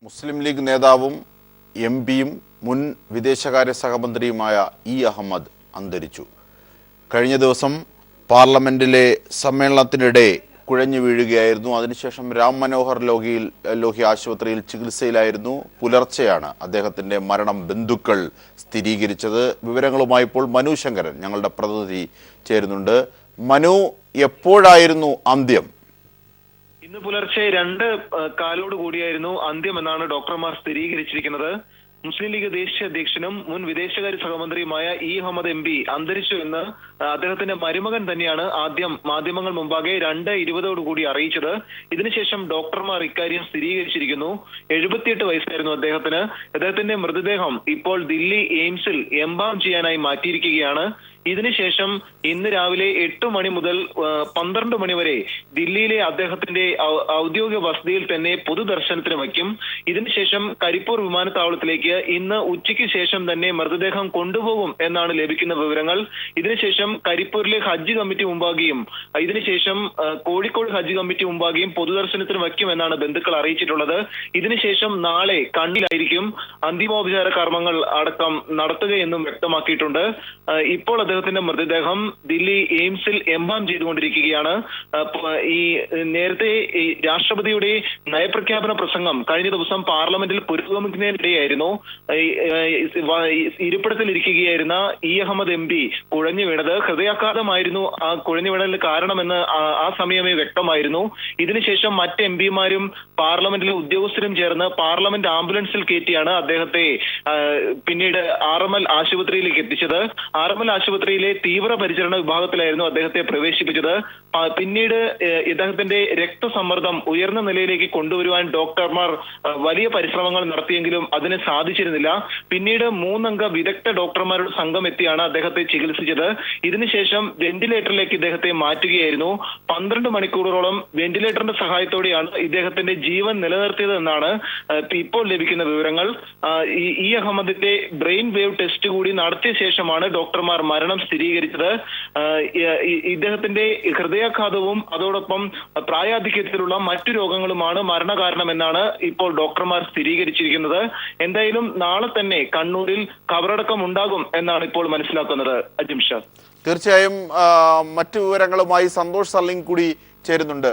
മുസ്ലിം league നേതാവും എംപിയും മുൻ വിദേശകാര്യ സഹമന്ത്രിയുമായ ഇ അഹമ്മദ് അന്തരിച്ചു. കഴിഞ്ഞ ദിവസം പാർലമെന്റിലെ സമ്മേളനത്തിനിടെ കുഴഞ്ഞു വീഴുകയായിരുന്നു. അതിനുശേഷം രാം മനോഹർ ലോഹി ആശുപത്രിയിൽ ചികിത്സയിലായിരുന്നു. പുലർച്ചെയാണ് അദ്ദേഹത്തിന്റെ മരണം ബന്ധുക്കൾ സ്ഥിരീകരിച്ചത്. വിവരങ്ങളുമായി ഇപ്പോൾ മനു ശങ്കരൻ ഞങ്ങളുടെ പ്രതിനിധി ചേരുന്നുണ്ട്. മനു, എപ്പോഴായിരുന്നു അന്ത്യം? ഇന്ന് പുലർച്ചെ 2:15 കൂടിയായിരുന്നു അന്ത്യം എന്നാണ് ഡോക്ടർമാർ സ്ഥിരീകരിച്ചിരിക്കുന്നത്. മുസ്ലിം ലീഗ് ദേശീയ അധ്യക്ഷനും മുൻ വിദേശകാര്യ സഹമന്ത്രിയുമായ ഇ അഹമ്മദ് എംപി അന്തരിച്ചു എന്ന് അദ്ദേഹത്തിന്റെ മരുമകൻ തന്നെയാണ് ആദ്യം മാധ്യമങ്ങൾ മുമ്പാകെ 2:20 കൂടി അറിയിച്ചത്. ഇതിനുശേഷം ഡോക്ടർമാർ ഇക്കാര്യം സ്ഥിരീകരിച്ചിരിക്കുന്നു. 78 വയസ്സായിരുന്നു അദ്ദേഹത്തിന്. അദ്ദേഹത്തിന്റെ മൃതദേഹം ഇപ്പോൾ ദില്ലി എയിംസിൽ എംബാം ചെയ്യാനായി മാറ്റിയിരിക്കുകയാണ്. ഇതിനുശേഷം ഇന്ന് രാവിലെ 8 മണി മുതൽ 12 മണി വരെ ദില്ലിയിലെ അദ്ദേഹത്തിന്റെ ഔദ്യോഗിക വസതിയിൽ തന്നെ പൊതുദർശനത്തിന് വയ്ക്കും. ഇതിനുശേഷം കരിപ്പൂർ വിമാനത്താവളത്തിലേക്ക് ഇന്ന് ഉച്ചയ്ക്ക് ശേഷം തന്നെ മൃതദേഹം കൊണ്ടുപോകും എന്നാണ് ലഭിക്കുന്ന വിവരങ്ങൾ. ഇതിനുശേഷം കരിപ്പൂരിലെ ഹജ്ജ് കമ്മിറ്റി മുമ്പാകെയും ഇതിനുശേഷം കോഴിക്കോട് ഹജ്ജ് കമ്മിറ്റി മുമ്പാകെയും പൊതുദർശനത്തിന് വയ്ക്കും എന്നാണ് ബന്ധുക്കൾ അറിയിച്ചിട്ടുള്ളത്. ഇതിനുശേഷം നാളെ കണ്ണിലായിരിക്കും അന്തിമോപചാര കർമ്മങ്ങൾ അടക്കം നടത്തുകയെന്നും വ്യക്തമാക്കിയിട്ടുണ്ട്. ഇപ്പോൾ അദ്ദേഹത്തിന്റെ മൃതദേഹം ദില്ലി എയിംസിൽ എംബാം ചെയ്തുകൊണ്ടിരിക്കുകയാണ്. ഈ നേരത്തെ ഈ രാഷ്ട്രപതിയുടെ നയപ്രഖ്യാപന പ്രസംഗം കഴിഞ്ഞ ദിവസം പാർലമെന്റിൽ പുരോഗമിക്കുന്നതിനിടെയായിരുന്നു ഇരിപ്പിടത്തിലിരിക്കുകയായിരുന്ന ഇ അഹമ്മദ് എംപി കുഴഞ്ഞു വീണത്. ഹൃദയാഘാതമായിരുന്നു ആ കുഴഞ്ഞു വീണലിന് കാരണമെന്ന് ആ സമയമേ വ്യക്തമായിരുന്നു. ഇതിനുശേഷം മറ്റ് എംപിമാരും പാർലമെന്റിലെ ഉദ്യോഗസ്ഥരും ചേർന്ന് പാർലമെന്റ് ആംബുലൻസിൽ കയറ്റിയാണ് അദ്ദേഹത്തെ പിന്നീട് RML ആശുപത്രിയിലേക്ക് എത്തിച്ചത്. RML ആശുപത്രിയിലെ തീവ്രപരിചരണ വിഭാഗത്തിലായിരുന്നു അദ്ദേഹത്തെ പ്രവേശിപ്പിച്ചത്. പിന്നീട് ഇദ്ദേഹത്തിന്റെ രക്തസമ്മർദ്ദം ഉയർന്ന നിലയിലേക്ക് കൊണ്ടുവരുവാൻ ഡോക്ടർമാർ വലിയ പരിശ്രമങ്ങൾ നടത്തിയെങ്കിലും അതിന് സാധിച്ചിരുന്നില്ല. പിന്നീട് 3 അംഗ വിദഗ്ധ ഡോക്ടർമാരുടെ സംഘം എത്തിയാണ് അദ്ദേഹത്തെ ചികിത്സിച്ചത്. ഇതിനുശേഷം വെന്റിലേറ്ററിലേക്ക് ഇദ്ദേഹത്തെ മാറ്റുകയായിരുന്നു. 12 മണിക്കൂറോളം വെന്റിലേറ്ററിന്റെ സഹായത്തോടെയാണ് ഇദ്ദേഹത്തിന്റെ ജീവൻ നിലനിർത്തിയത് എന്നാണ് ഇപ്പോൾ ലഭിക്കുന്ന വിവരങ്ങൾ. ഇ അഹമ്മദിന്റെ ബ്രെയിൻ വേവ് ടെസ്റ്റ് കൂടി നടത്തിയ ശേഷമാണ് ഡോക്ടർമാർ മരണം സ്ഥിരീകരിച്ചത്. ഇദ്ദേഹത്തിന്റെ ഹൃദയാഘാതവും അതോടൊപ്പം പ്രായാധിക്യത്തിലുള്ള മറ്റു രോഗങ്ങളുമാണ് മരണകാരണമെന്നാണ് ഇപ്പോൾ ഡോക്ടർമാർ സ്ഥിരീകരിച്ചിരിക്കുന്നത്. എന്തായാലും നാളെ തന്നെ കണ്ണൂരിൽ ഖബറടക്കം ഉണ്ടാകും എന്നാണ് ഇപ്പോൾ മനസ്സിലാക്കുന്നത്. അജിംഷാ, തീർച്ചയായും മറ്റു വിവരങ്ങളുമായി സന്തോഷ് സർലിംഗ് കൂടി ചേരുന്നുണ്ട്.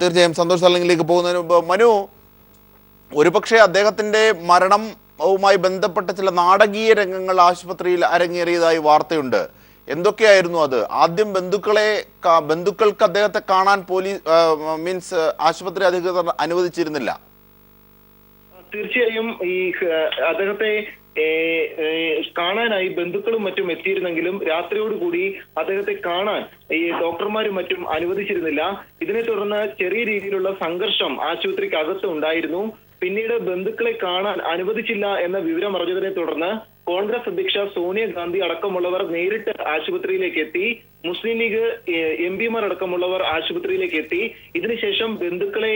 തീർച്ചയായും സന്തോഷ് സർലിംഗിലേക്ക് പോകുന്നതിന് മുമ്പ് മനു, ഒരുപക്ഷെ അദ്ദേഹത്തിന്റെ മരണവുമായി ബന്ധപ്പെട്ട ചില നാടകീയ രംഗങ്ങൾ ആശുപത്രിയിൽ അരങ്ങേറിയതായി വാർത്തയുണ്ട്. എന്തൊക്കെയായിരുന്നു അത്? ആദ്യം ബന്ധുക്കൾക്ക് അദ്ദേഹത്തെ കാണാൻ ആശുപത്രി അധികൃതർ അനുവദിച്ചിരുന്നില്ല. തീർച്ചയായും ഈ അദ്ദേഹത്തെ കാണാനായി ബന്ധുക്കളും മറ്റും എത്തിയിരുന്നെങ്കിലും രാത്രിയോടുകൂടി അദ്ദേഹത്തെ കാണാൻ ഈ ഡോക്ടർമാരും മറ്റും അനുവദിച്ചിരുന്നില്ല. ഇതിനെ തുടർന്ന് ചെറിയ രീതിയിലുള്ള സംഘർഷം ആശുപത്രിക്ക് അകത്ത് ഉണ്ടായിരുന്നു. പിന്നീട് ബന്ധുക്കളെ കാണാൻ അനുവദിച്ചില്ല എന്ന വിവരം അറിഞ്ഞതിനെ തുടർന്ന് കോൺഗ്രസ് അധ്യക്ഷ സോണിയാഗാന്ധി അടക്കമുള്ളവർ നേരിട്ട് ആശുപത്രിയിലേക്ക് എത്തി. മുസ്ലിം ലീഗ് എംപിമാർ അടക്കമുള്ളവർ ആശുപത്രിയിലേക്ക് എത്തി. ഇതിനുശേഷം ബന്ധുക്കളെ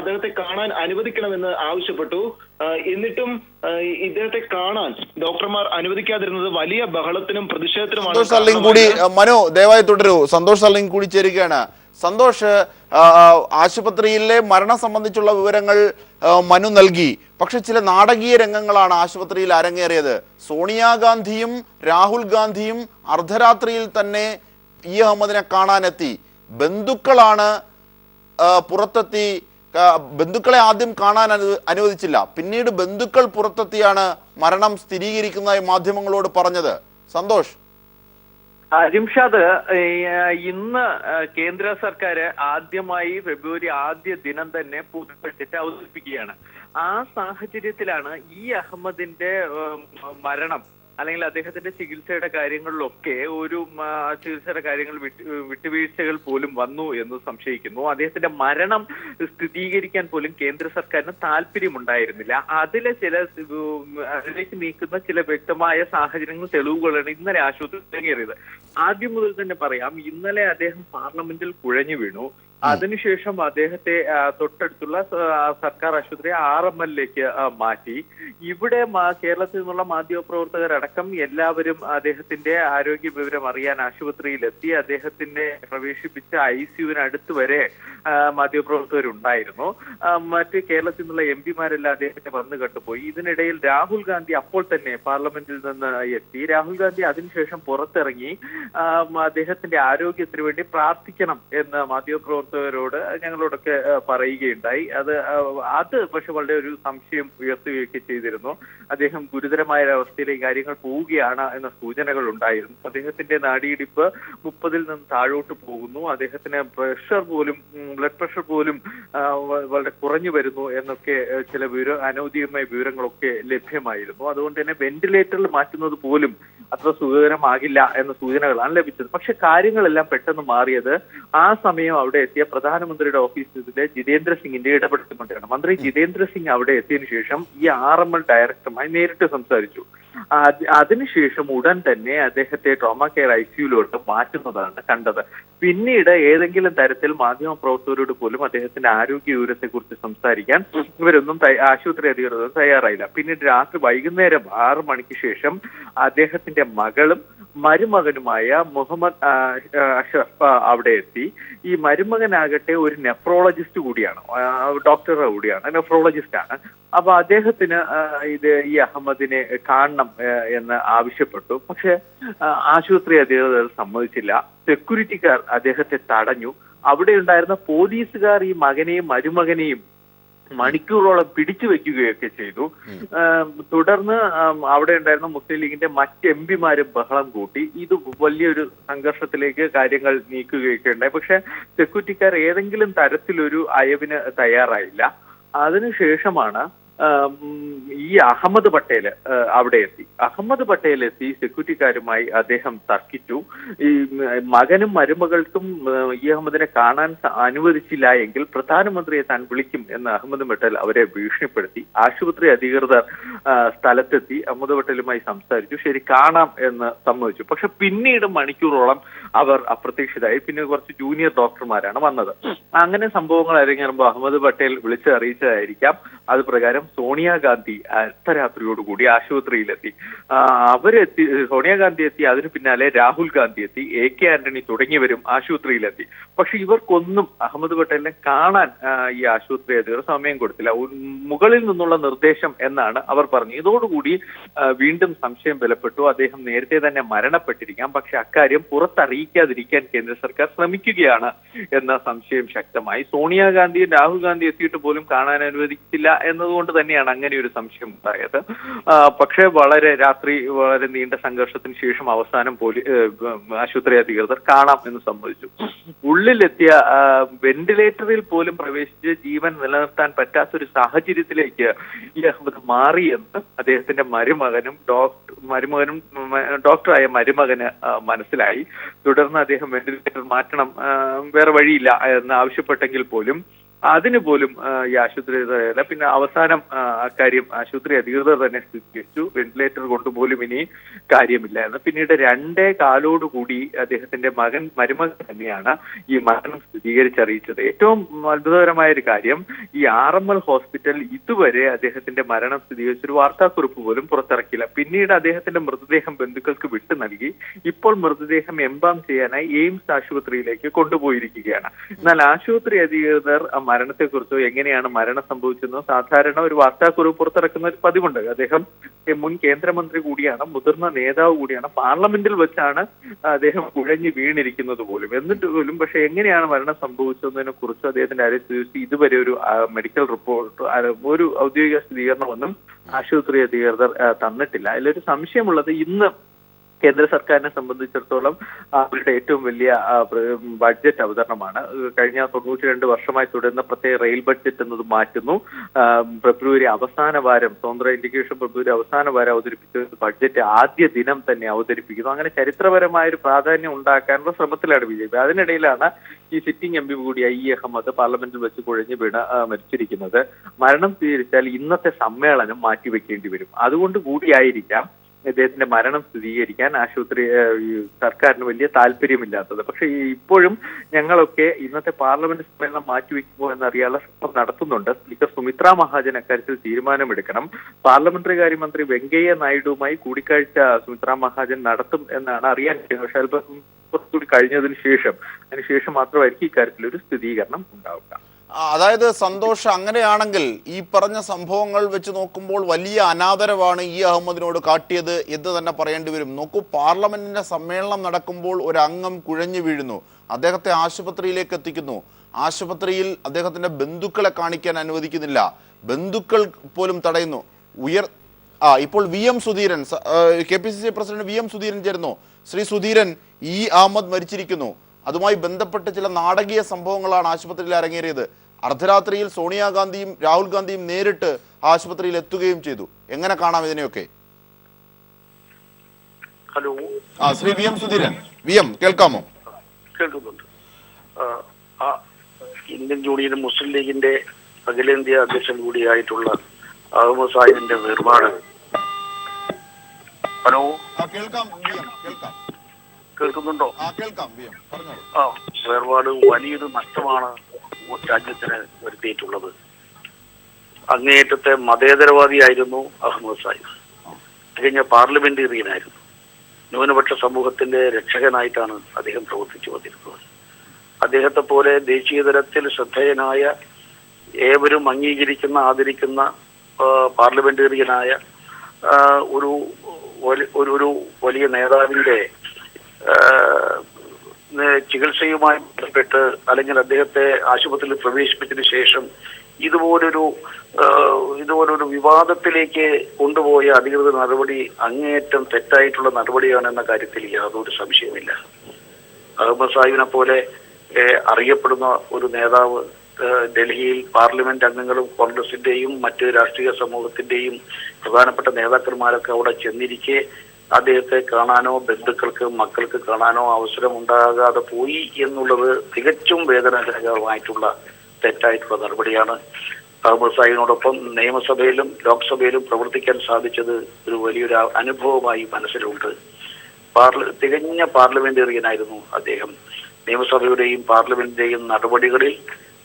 അദ്ദേഹത്തെ കാണാൻ അനുവദിക്കണമെന്ന് ആവശ്യപ്പെട്ടു. എന്നിട്ടും ഇദ്ദേഹത്തെ കാണാൻ ഡോക്ടർമാർ അനുവദിക്കാതിരുന്നത് വലിയ ബഹളത്തിനും പ്രതിഷേധത്തിനുമാണ്. മനു, ദയവായി തുടരൂ. സന്തോഷ് സർലിംഗ് കൂടി ചേരുകയാണ്. സന്തോഷ്, ആശുപത്രിയിലെ മരണം സംബന്ധിച്ചുള്ള വിവരങ്ങൾ മനു നൽകി. പക്ഷെ ചില നാടകീയ രംഗങ്ങളാണ് ആശുപത്രിയിൽ അരങ്ങേറിയത്. സോണിയാഗാന്ധിയും രാഹുൽ ഗാന്ധിയും അർദ്ധരാത്രിയിൽ തന്നെ ഇ അഹമ്മദിനെ കാണാനെത്തി. ബന്ധുക്കളാണ് പുറത്തെത്തി. ബന്ധുക്കളെ ആദ്യം കാണാൻ അനുവദിച്ചില്ല. പിന്നീട് ബന്ധുക്കൾ പുറത്തെത്തിയാണ് മരണം സ്ഥിരീകരിക്കുന്നതായി മാധ്യമങ്ങളോട് പറഞ്ഞത്. സന്തോഷ്. ജിംഷാദ്, ഇന്ന് കേന്ദ്ര സർക്കാർ ആദ്യമായി ഫെബ്രുവരി ആദ്യ ദിനം തന്നെ പൊതു ബഡ്ജറ്റ് അവതരിപ്പിക്കുകയാണ്. ആ സാഹചര്യത്തിലാണ് ഇ അഹമ്മദിന്റെ മരണം അല്ലെങ്കിൽ അദ്ദേഹത്തിന്റെ ചികിത്സയുടെ കാര്യങ്ങളിലൊക്കെ ചികിത്സയുടെ കാര്യങ്ങൾ വിട്ടുവീഴ്ചകൾ പോലും വന്നു എന്ന് സംശയിക്കുന്നു. അദ്ദേഹത്തിന്റെ മരണം സ്ഥിരീകരിക്കാൻ പോലും കേന്ദ്ര സർക്കാരിന് താല്പര്യമുണ്ടായിരുന്നില്ല. അതിലേക്ക് നീക്കുന്ന ചില വ്യക്തമായ സാഹചര്യങ്ങൾ, തെളിവുകളാണ് ഇന്നലെ ആശുപത്രിയിൽ കയറിയത്. ആദ്യം മുതൽ തന്നെ പറയാം, ഇന്നലെ അദ്ദേഹം പാർലമെന്റിൽ കുഴഞ്ഞു വീണു. അതിനുശേഷം അദ്ദേഹത്തെ തൊട്ടടുത്തുള്ള സർക്കാർ ആശുപത്രി RML-ലേക്ക് മാറ്റി. ഇവിടെ കേരളത്തിൽ നിന്നുള്ള മാധ്യമപ്രവർത്തകരടക്കം എല്ലാവരും അദ്ദേഹത്തിന്റെ ആരോഗ്യ വിവരം അറിയാൻ ആശുപത്രിയിലെത്തി. അദ്ദേഹത്തിനെ പ്രവേശിപ്പിച്ച ICU-വിന് അടുത്ത് വരെ മാധ്യമപ്രവർത്തകരുണ്ടായിരുന്നു. മറ്റ് കേരളത്തിൽ നിന്നുള്ള MP-മാരെല്ലാം അദ്ദേഹത്തെ വന്നു കണ്ടുപോയി. ഇതിനിടയിൽ രാഹുൽ ഗാന്ധി അപ്പോൾ തന്നെ പാർലമെന്റിൽ നിന്ന് എത്തി. രാഹുൽ ഗാന്ധി അതിനുശേഷം പുറത്തിറങ്ങി അദ്ദേഹത്തിന്റെ ആരോഗ്യത്തിന് വേണ്ടി പ്രാർത്ഥിക്കണം എന്ന് മാധ്യമപ്രവർത്തകരോട് ഞങ്ങളോടൊക്കെ പറയുകയുണ്ടായി. അത് പക്ഷെ വളരെ ഒരു സംശയം ഉയർത്തുകയൊക്കെ ചെയ്തിരുന്നു. അദ്ദേഹം ഗുരുതരമായ അവസ്ഥയിലേക്ക് കാര്യങ്ങൾ പോവുകയാണ് എന്ന സൂചനകൾ ഉണ്ടായിരുന്നു. അദ്ദേഹത്തിന്റെ നാഡിയിടിപ്പ് 30-ൽ നിന്ന് താഴോട്ട് പോകുന്നു. അദ്ദേഹത്തിന് ബ്ലഡ് പ്രഷർ പോലും വളരെ കുറഞ്ഞു വരുന്നു എന്നൊക്കെ ചില അനൗദ്യോഗികമായ വിവരങ്ങളൊക്കെ ലഭ്യമായിരുന്നു. അതുകൊണ്ട് തന്നെ വെന്റിലേറ്ററിൽ മാറ്റുന്നത് പോലും അത്ര സുഖകരമാകില്ല എന്ന സൂചനകളാണ് ലഭിച്ചത്. പക്ഷെ കാര്യങ്ങളെല്ലാം പെട്ടെന്ന് മാറിയത് ആ സമയം അവിടെ എത്തിയ പ്രധാനമന്ത്രിയുടെ ഓഫീസിലെ ജിതേന്ദ്ര സിംഗിന്റെ ഇടപെടൽ കൊണ്ടാണ്. മന്ത്രി ജിതേന്ദ്ര സിംഗ് അവിടെ എത്തിയതിനു ശേഷം ഈ RML ഡയറക്ടറുമായി നേരിട്ട് സംസാരിച്ചു. അതിനുശേഷം ഉടൻ തന്നെ അദ്ദേഹത്തെ ട്രോമ കെയർ ICU-ലോട്ട് മാറ്റുന്നതാണ് കണ്ടത്. പിന്നീട് ഏതെങ്കിലും തരത്തിൽ മാധ്യമപ്രവർത്തകരോട് പോലും അദ്ദേഹത്തിന്റെ ആരോഗ്യ വിവരത്തെക്കുറിച്ച് സംസാരിക്കാൻ ഇവരൊന്നും ആശുപത്രി അധികൃതർ തയ്യാറായില്ല. പിന്നീട് വൈകുന്നേരം 6 മണിക്ക് ശേഷം അദ്ദേഹത്തിന്റെ മകളും മരുമകനുമായ മുഹമ്മദ് അഷ്റഫ് അവിടെ എത്തി. ഈ മരുമകനാകട്ടെ ഒരു നെഫ്രോളജിസ്റ്റ് കൂടിയാണ്, ഡോക്ടർ കൂടിയാണ്, നെഫ്രോളജിസ്റ്റ് ആണ്. അപ്പൊ അദ്ദേഹത്തിന് ഈ അഹമ്മദിനെ കാണണം എന്ന് ആവശ്യപ്പെട്ടു. പക്ഷെ ആശുപത്രി അധികൃതർ സമ്മതിച്ചില്ല. സെക്യൂരിറ്റിക്കാർ അദ്ദേഹത്തെ തടഞ്ഞു. അവിടെ ഉണ്ടായിരുന്ന പോലീസുകാർ ഈ മകനെയും മരുമകനെയും മണിക്കൂറോളം പിടിച്ചു വെക്കുകയൊക്കെ ചെയ്തു. തുടർന്ന് അവിടെ ഉണ്ടായിരുന്ന മുസ്ലിം ലീഗിന്റെ മറ്റ് MP-മാരും ബഹളം കൂട്ടി. ഇത് വലിയൊരു സംഘർഷത്തിലേക്ക് കാര്യങ്ങൾ നീക്കുകയൊക്കെ ഉണ്ടായി. പക്ഷെ സെക്യൂരിറ്റിക്കാർ ഏതെങ്കിലും തരത്തിലൊരു അയവിന് തയ്യാറായില്ല. അതിനുശേഷമാണ് ഈ അഹമ്മദ് പട്ടേൽ അവിടെ എത്തി. അഹമ്മദ് പട്ടേൽ എത്തി സെക്യൂരിറ്റിക്കാരുമായി അദ്ദേഹം തർക്കിച്ചു. ഈ മകനും മരുമകൾക്കും ഈ അഹമ്മദിനെ കാണാൻ അനുവദിച്ചില്ല എങ്കിൽ പ്രധാനമന്ത്രിയെ താൻ വിളിക്കും എന്ന് അഹമ്മദ് പട്ടേൽ അവരെ ഭീഷണിപ്പെടുത്തി. ആശുപത്രി അധികൃതർ സ്ഥലത്തെത്തി അഹമ്മദ് പട്ടേലുമായി സംസാരിച്ചു. ശരി, കാണാം എന്ന് സമ്മതിച്ചു. പക്ഷെ പിന്നീട് മണിക്കൂറോളം അവർ അപ്രത്യക്ഷിതരായി. പിന്നെ കുറച്ച് ജൂനിയർ ഡോക്ടർമാരാണ് വന്നത്. അങ്ങനെ സംഭവങ്ങൾ അരങ്ങേറുമ്പോൾ അഹമ്മദ് പട്ടേൽ വിളിച്ചറിയിച്ചതായിരിക്കാം. അത് പ്രകാരം സോണിയാഗാന്ധി അർദ്ധരാത്രിയോടുകൂടി ആശുപത്രിയിലെത്തി. സോണിയാഗാന്ധി എത്തി. അതിന് പിന്നാലെ രാഹുൽ ഗാന്ധി എത്തി. AK ആന്റണി തുടങ്ങിയവരും ആശുപത്രിയിലെത്തി. പക്ഷെ ഇവർക്കൊന്നും അഹമ്മദ് പട്ടേലിനെ കാണാൻ ഈ ആശുപത്രി അധികൃതർ സമയം കൊടുത്തില്ല. മുകളിൽ നിന്നുള്ള നിർദ്ദേശം എന്നാണ് അവർ പറഞ്ഞത്. ഇതോടുകൂടി വീണ്ടും സംശയം ബലപ്പെട്ടു. അദ്ദേഹം നേരത്തെ തന്നെ മരണപ്പെട്ടിരിക്കാം. പക്ഷെ അക്കാര്യം പുറത്തറിയിക്കാതിരിക്കാൻ കേന്ദ്ര സർക്കാർ ശ്രമിക്കുകയാണ് എന്ന സംശയം ശക്തമായി. സോണിയാഗാന്ധിയും രാഹുൽ ഗാന്ധി എത്തിയിട്ട് പോലും കാണാൻ അനുവദിച്ചില്ല എന്നതുകൊണ്ട് തന്നെയാണ് അങ്ങനെ ഒരു സംശയം ഉണ്ടായത്. പക്ഷേ രാത്രി വളരെ നീണ്ട സംഘർഷത്തിന് ശേഷം അവസാനം ആശുപത്രി അധികൃതർ കാണാം എന്ന് സമ്മതിച്ചു. ഉള്ളിലെത്തിയ വെന്റിലേറ്ററിൽ പോലും പ്രവേശിച്ച് ജീവൻ നിലനിർത്താൻ പറ്റാത്തൊരു സാഹചര്യത്തിലേക്ക് ഈ അഹമ്മദ് മാറിയെന്ന് അദ്ദേഹത്തിന്റെ മരുമകനും ഡോക്ടറായ മരുമകന് മനസ്സിലായി. തുടർന്ന് അദ്ദേഹം വെന്റിലേറ്റർ മാറ്റണം, വേറെ വഴിയില്ല എന്ന് ആവശ്യപ്പെട്ടെങ്കിൽ പോലും അതിന് പോലും ഈ ആശുപത്രി അധികൃതർ പിന്നെ അവസാനം അക്കാര്യം ആശുപത്രി അധികൃതർ തന്നെ സ്ഥിരീകരിച്ചു. വെന്റിലേറ്റർ കൊണ്ടുപോലും ഇനി കാര്യമില്ല എന്ന്. പിന്നീട് 2:15 കൂടി അദ്ദേഹത്തിന്റെ മരുമകൻ തന്നെയാണ് ഈ മരണം സ്ഥിരീകരിച്ചറിയിച്ചത്. ഏറ്റവും അത്ഭുതകരമായ ഒരു കാര്യം, ഈ RML ഹോസ്പിറ്റൽ ഇതുവരെ അദ്ദേഹത്തിന്റെ മരണം സ്ഥിരീകരിച്ചൊരു വാർത്താക്കുറിപ്പ് പോലും പുറത്തിറക്കില്ല. പിന്നീട് അദ്ദേഹത്തിന്റെ മൃതദേഹം ബന്ധുക്കൾക്ക് വിട്ടു നൽകി. ഇപ്പോൾ മൃതദേഹം എംബാം ചെയ്യാനായി എയിംസ് ആശുപത്രിയിലേക്ക് കൊണ്ടുപോയിരിക്കുകയാണ്. എന്നാൽ ആശുപത്രി അധികൃതർ മരണത്തെക്കുറിച്ചോ എങ്ങനെയാണ് മരണം സംഭവിച്ചതെന്നോ സാധാരണ ഒരു വാർത്താക്കുറിപ്പ് പുറത്തിറക്കുന്ന ഒരു പതിവുണ്ട്. അദ്ദേഹം മുൻ കേന്ദ്രമന്ത്രി കൂടിയാണ്, മുതിർന്ന നേതാവ് കൂടിയാണ്. പാർലമെന്റിൽ വെച്ചാണ് അദ്ദേഹം കുഴഞ്ഞു വീണിരിക്കുന്നത് പോലും. എന്നിട്ട് പോലും പക്ഷെ എങ്ങനെയാണ് മരണം സംഭവിച്ചതിനെ കുറിച്ച് അദ്ദേഹത്തിന്റെ ആരോഗ്യ ഇതുവരെ ഒരു മെഡിക്കൽ റിപ്പോർട്ട്, ഒരു ഔദ്യോഗിക സ്ഥിരീകരണമൊന്നും ആശുപത്രി അധികൃതർ തന്നിട്ടില്ല. അതിലൊരു സംശയമുള്ളത്, ഇന്ന് കേന്ദ്ര സർക്കാരിനെ സംബന്ധിച്ചിടത്തോളം അവരുടെ ഏറ്റവും വലിയ ബഡ്ജറ്റ് അവതരണമാണ്. കഴിഞ്ഞ 92 വർഷമായി തുടരുന്ന പ്രത്യേക റെയിൽ ബഡ്ജറ്റ് എന്നത് മാറ്റുന്നു. ഫെബ്രുവരി അവസാന വാരം, സ്വതന്ത്ര ഇന്ത്യക്ക് ഫെബ്രുവരി അവസാന വാരം അവതരിപ്പിച്ച ബഡ്ജറ്റ് ആദ്യ ദിനം തന്നെ അവതരിപ്പിക്കുന്നു. അങ്ങനെ ചരിത്രപരമായ ഒരു പ്രാധാന്യം ഉണ്ടാക്കാനുള്ള ശ്രമത്തിലാണ് BJP. അതിനിടയിലാണ് ഈ സിറ്റിംഗ് MP കൂടിയായ ഈ അഹമ്മദ് പാർലമെന്റിൽ വെച്ച് കുഴഞ്ഞു വീണ് മരിച്ചിരിക്കുന്നത്. മരണം സ്വീകരിച്ചാൽ ഇന്നത്തെ സമ്മേളനം മാറ്റിവെക്കേണ്ടി വരും. അതുകൊണ്ട് കൂടിയായിരിക്കാം ഇദ്ദേഹത്തിന്റെ മരണം സ്ഥിരീകരിക്കാൻ സർക്കാരിന് വലിയ താല്പര്യമില്ലാത്തത്. പക്ഷെ ഇപ്പോഴും ഞങ്ങളൊക്കെ ഇന്നത്തെ പാർലമെന്റ് സമ്മേളനം മാറ്റിവെക്കുമോ എന്നറിയാനുള്ള ശ്രമം നടത്തുന്നുണ്ട്. സ്പീക്കർ സുമിത്രാ മഹാജൻ അക്കാര്യത്തിൽ തീരുമാനമെടുക്കണം. പാർലമെന്ററി കാര്യമന്ത്രി വെങ്കയ്യ നായിഡുവുമായി കൂടിക്കാഴ്ച സുമിത്രാ മഹാജൻ നടത്തും എന്നാണ് അറിയാൻ കഴിയുന്നത്. പക്ഷെ അല്പം കുറച്ചുകൂടി അതിനുശേഷം മാത്രമായിരിക്കും ഇക്കാര്യത്തിൽ ഒരു സ്ഥിരീകരണം ഉണ്ടാവുക. അതായത് സന്തോഷ്, അങ്ങനെയാണെങ്കിൽ ഈ പറഞ്ഞ സംഭവങ്ങൾ വെച്ച് നോക്കുമ്പോൾ വലിയ അനാദരവാണ് ഈ അഹമ്മദിനോട് കാട്ടിയത് എന്ന് തന്നെ പറയേണ്ടി വരും. നോക്കൂ, പാർലമെന്റിന്റെ സമ്മേളനം നടക്കുമ്പോൾ ഒരു അംഗം കുഴഞ്ഞു വീഴുന്നു, അദ്ദേഹത്തെ ആശുപത്രിയിലേക്ക് എത്തിക്കുന്നു. ആശുപത്രിയിൽ അദ്ദേഹത്തിന്റെ ബന്ധുക്കളെ കാണിക്കാൻ അനുവദിക്കുന്നില്ല, ബന്ധുക്കൾ പോലും തടയുന്നു. ഇപ്പോൾ VM Sudheeran, KPCC president VM Sudheeran ചേരുന്നു. ശ്രീ സുധീരൻ, ഈ അഹമ്മദ് മരിച്ചിരിക്കുന്നു. അതുമായി ബന്ധപ്പെട്ട് ചില നാടകീയ സംഭവങ്ങളാണ് ആശുപത്രിയിൽ അരങ്ങേറിയത്. അർദ്ധരാത്രിയിൽ സോണിയാഗാന്ധിയും രാഹുൽ ഗാന്ധിയും നേരിട്ട് ആശുപത്രിയിൽ എത്തുകയും ചെയ്തു. എങ്ങനെ കാണാം ഇതിനെയൊക്കെ? Hello, Shri VM Sudheeran, VM കേൾക്കാമോ? കേൾക്കുന്നുണ്ട്. ഇന്ത്യൻ യൂണിയൻ മുസ്ലിം ലീഗിന്റെ അഖിലേന്ത്യാ അധ്യക്ഷൻ കൂടിയായിട്ടുള്ള അഹമ്മദ് സാഹിബിന്റെ വേർപാട്. ഹലോ, കേൾക്കുന്നുണ്ടോ? വേർപാട് വലിയൊരു നഷ്ടമാണ് രാജ്യത്തിന് വരുത്തിയിട്ടുള്ളത്. അങ്ങേയറ്റത്തെ മതേതരവാദിയായിരുന്നു അഹമ്മദ് സാഹിബ്. തികഞ്ഞ പാർലമെന്റേറിയനായിരുന്നു. ന്യൂനപക്ഷ സമൂഹത്തിന്റെ രക്ഷകനായിട്ടാണ് അദ്ദേഹം പ്രവർത്തിച്ചു വന്നിരുന്നത്. അദ്ദേഹത്തെ പോലെ ദേശീയ തലത്തിൽ ശ്രദ്ധേയനായ, ഏവരും അംഗീകരിക്കുന്ന, ആദരിക്കുന്ന പാർലമെന്റേറിയനായ ഒരു വലിയ നേതാവിന്റെ ചികിത്സയുമായി ബന്ധപ്പെട്ട് അല്ലെങ്കിൽ അദ്ദേഹത്തെ ആശുപത്രിയിൽ പ്രവേശിപ്പിച്ചതിന് ശേഷം ഇതുപോലൊരു വിവാദത്തിലേക്ക് കൊണ്ടുപോയ അധികൃത നടപടി അങ്ങേയറ്റം തെറ്റായിട്ടുള്ള നടപടിയാണെന്ന കാര്യത്തിൽ യാതൊരു സംശയമില്ല. അഹമ്മദ് സാഹിബിനെ പോലെ അറിയപ്പെടുന്ന ഒരു നേതാവ് ഡൽഹിയിൽ പാർലമെന്റ് അംഗങ്ങളും കോൺഗ്രസിന്റെയും മറ്റ് രാഷ്ട്രീയ സമൂഹത്തിന്റെയും പ്രധാനപ്പെട്ട നേതാക്കന്മാരൊക്കെ അവിടെ ചെന്നിരിക്കെ അദ്ദേഹത്തെ കാണാനോ ബന്ധുക്കൾക്ക് മക്കൾക്ക് കാണാനോ അവസരം ഉണ്ടാകാതെ പോയി എന്നുള്ളത് തികച്ചും വേദനാജനകമായിട്ടുള്ള തെറ്റായിട്ടുള്ള നടപടിയാണ്. അഹമ്മദ് സാഹിബിനോടൊപ്പം നിയമസഭയിലും ലോക്സഭയിലും പ്രവർത്തിക്കാൻ സാധിച്ചത് ഒരു വലിയൊരു അനുഭവമായി മനസ്സിലുണ്ട്. തികഞ്ഞ പാർലമെന്റേറിയനായിരുന്നു അദ്ദേഹം. നിയമസഭയുടെയും പാർലമെന്റിന്റെയും നടപടികളിൽ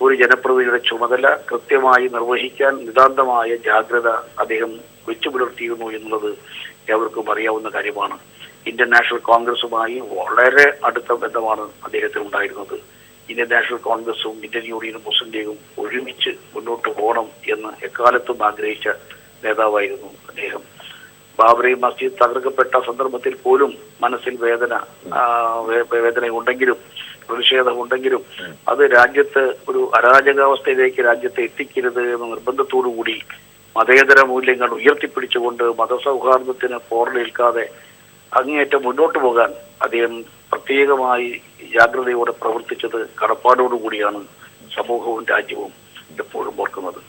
ഒരു ജനപ്രതിനിധിയുടെ ചുമതല കൃത്യമായി നിർവഹിക്കാൻ നിതാന്തമായ ജാഗ്രത അദ്ദേഹം വെച്ചു പുലർത്തിയിരുന്നു എന്നുള്ളത് ഏവർക്കും അറിയാവുന്ന കാര്യമാണ്. ഇന്ത്യൻ നാഷണൽ കോൺഗ്രസുമായി വളരെ അടുത്ത ബന്ധമാണ് അദ്ദേഹത്തിന് ഉണ്ടായിരുന്നത്. ഇന്ത്യൻ നാഷണൽ കോൺഗ്രസും ഇന്ത്യൻ യൂണിയനും മുസ്ലിം ലീഗും ഒരുമിച്ച് മുന്നോട്ട് പോകണം എന്ന് എക്കാലത്തും ആഗ്രഹിച്ച നേതാവായിരുന്നു അദ്ദേഹം. ബാബറി മസ്ജിദ് തകർക്കപ്പെട്ട സന്ദർഭത്തിൽ പോലും മനസ്സിൽ വേദനയുണ്ടെങ്കിലും പ്രതിഷേധമുണ്ടെങ്കിലും അത് രാജ്യത്ത് ഒരു അരാജകാവസ്ഥയിലേക്ക് രാജ്യത്തെ എത്തിക്കരുത് എന്ന നിർബന്ധത്തോടുകൂടി മതേതര മൂല്യങ്ങൾ ഉയർത്തിപ്പിടിച്ചുകൊണ്ട് മതസൗഹാർദ്ദത്തിന് പോറലേൽക്കാതെ അങ്ങേയറ്റം മുന്നോട്ട് പോകാൻ അദ്ദേഹം പ്രത്യേകമായി ജാഗ്രതയോടെ പ്രവർത്തിച്ചത് കടപ്പാടോടുകൂടിയാണ് സമൂഹവും രാജ്യവും എപ്പോഴും ഓർക്കുന്നത്.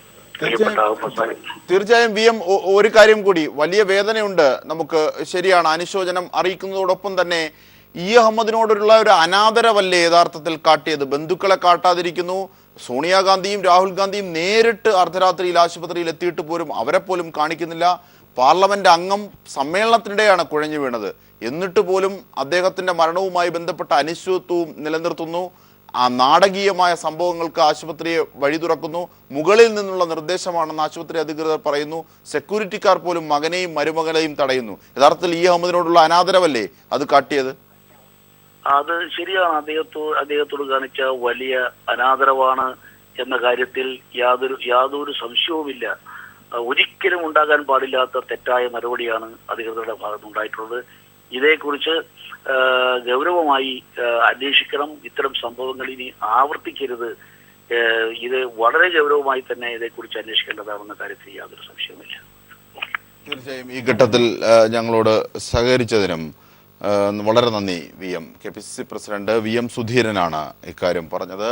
തീർച്ചയായും VM, ഒരു കാര്യം കൂടി, വലിയ വേദനയുണ്ട് നമുക്ക്, ശരിയാണ്. അനുശോചനം അറിയിക്കുന്നതോടൊപ്പം തന്നെ ഈ അഹമ്മദിനോടുള്ള ഒരു അനാദരവല്ലേ യഥാർത്ഥത്തിൽ കാട്ടിയത്? ബന്ധുക്കളെ കാട്ടാതിരിക്കുന്നു. സോണിയാഗാന്ധിയും രാഹുൽ ഗാന്ധിയും നേരിട്ട് അർദ്ധരാത്രിയിൽ ആശുപത്രിയിൽ എത്തിയിട്ട് പോലും അവരെ പോലും കാണിക്കുന്നില്ല. പാർലമെന്റ് അംഗം സമ്മേളനത്തിനിടെയാണ് കുഴഞ്ഞു വീണത്. എന്നിട്ട് പോലും അദ്ദേഹത്തിന്റെ മരണവുമായി ബന്ധപ്പെട്ട അനിശ്ചിതത്വവും നിലനിർത്തുന്നു. ആ നാടകീയമായ സംഭവങ്ങൾക്ക് ആശുപത്രിയെ വഴി തുറക്കുന്നു. മുകളിൽ നിന്നുള്ള നിർദ്ദേശമാണെന്ന് ആശുപത്രി അധികൃതർ പറയുന്നു. സെക്യൂരിറ്റിക്കാർ പോലും മകനെയും മരുമകളെയും തടയുന്നു. യഥാർത്ഥത്തിൽ ഈ അഹമ്മദിനോടുള്ള അനാദരവല്ലേ അത് കാട്ടിയത്? അത് ശരിയാണ്. അദ്ദേഹത്തോട് കാണിച്ച വലിയ അനാദരവാണ് എന്ന കാര്യത്തിൽ യാതൊരു സംശയവുമില്ല. ഒരിക്കലും ഉണ്ടാകാൻ പാടില്ലാത്ത തെറ്റായ നടപടിയാണ് അധികൃതരുടെ ഭാഗത്തുണ്ടായിട്ടുള്ളത്. ഇതേക്കുറിച്ച് ഗൗരവമായി അന്വേഷിക്കണം. ഇത്തരം സംഭവങ്ങൾ ഇനി ആവർത്തിക്കരുത്. ഇത് വളരെ ഗൗരവമായി തന്നെ ഇതേക്കുറിച്ച് അന്വേഷിക്കേണ്ടതാണെന്ന കാര്യത്തിൽ യാതൊരു സംശയവുമില്ല. തീർച്ചയായും ഈ ഘട്ടത്തിൽ ഞങ്ങളോട് സഹകരിച്ചതിനും വളരെ നന്ദി. KPCC പ്രസിഡന്റ് VM സുധീരനാണ് ഇക്കാര്യം പറഞ്ഞത്.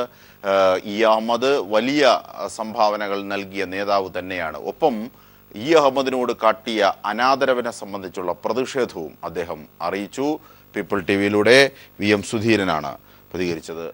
ഈ അഹമ്മദ് വലിയ സംഭാവനകൾ നൽകിയ നേതാവ് തന്നെയാണ്. ഒപ്പം ഈ അഹമ്മദിനോട് കാട്ടിയ അനാദരവിനെ സംബന്ധിച്ചുള്ള പ്രതിഷേധവും അദ്ദേഹം അറിയിച്ചു. പീപ്പിൾ TVയിലൂടെ VM സുധീരനാണ് പ്രതികരിച്ചത്.